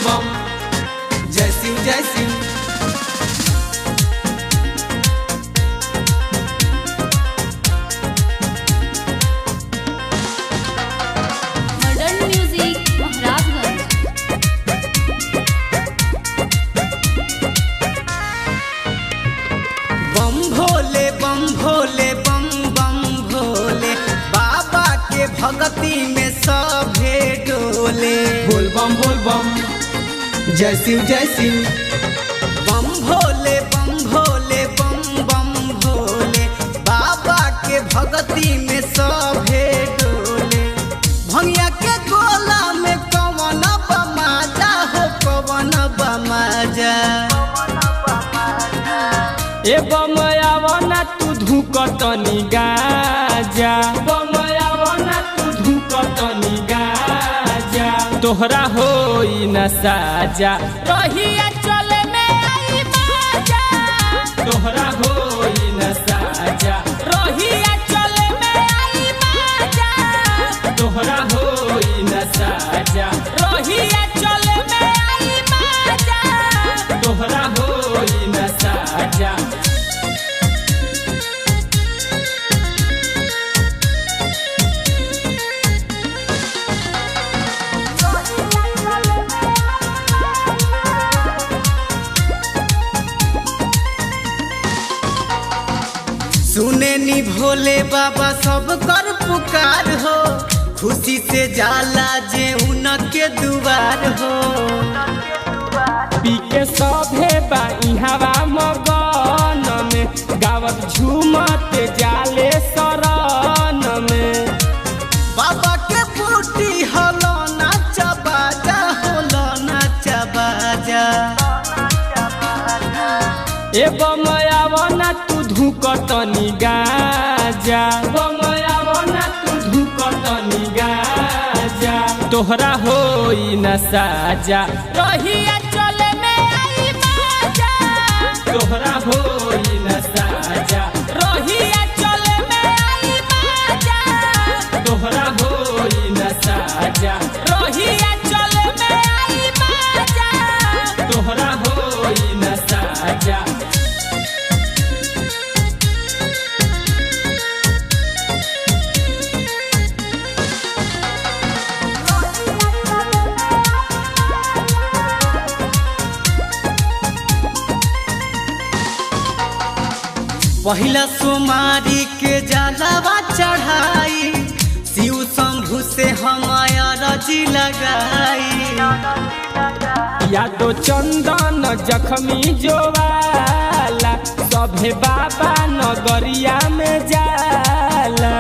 बम जय शिव जय Shiv. Modern music Maharajganj. बम भोले बम भोले बम बम भोले, बाबा के भक्ति में सभे डोले। बोल बम जय शिव जय शिव। बम भोले बम बम भोले, बाबा के भक्ति में सभे डोले। भंगिया के गोला में कवन बमाजा हो, कवन बमाजा। ए बमयावना तू धुकतनी गाजा, बमयावना तू धुकतनी गाजा, तोहरा होई न साजा, रहिया चले में आई बाजा, तोहरा होई न साजा, रहिया चले में आई बाजा, तोहरा होई न साजा, रहिया चले में आई बाजा, तोहरा होई न साजा। सुने नी भोले बाबा सब कर पुकार हो, खुशी से जाला जे उनके दुआर हो। पी के सभे बा इहवा मगन में, गावत झूमत जाले शरण में। बाबा के बूटी हलो नाचा बाजा, होलो नाचा बाजा। ए बमयावना तू धुकतनी गाजा, बमयावना तू धुकतनी गाजा, तोहरा होई न साजा, रहिया चले में आई बाजा, तोहरा होई न साजा, रहिया चले में आई बाजा, तोहरा होई न साजा, रहिया चले में आई बाजा, तोहरा होई न साजा। पहिला सोमारी के जलावा चढ़ाई, शिव शंभु से हमाया रजी लगाई। या तो चंदन जख्मी जोवाला, सभे बाबा नगरिया में जाला।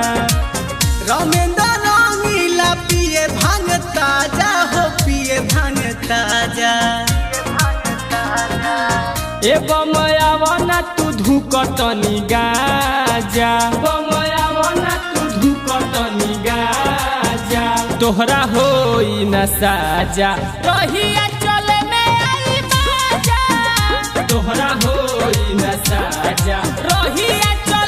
रमेंद्र रंगीला पिए भांग ताजा हो, पिए भांग ताजा। ए बमयावना तू धुकतनी गाजा, बमयावना तू धुकतनी गाजा, तोहरा होई न साजा, रहिया चले में आई बाजा, तोहरा होई न साजा, रहिया चले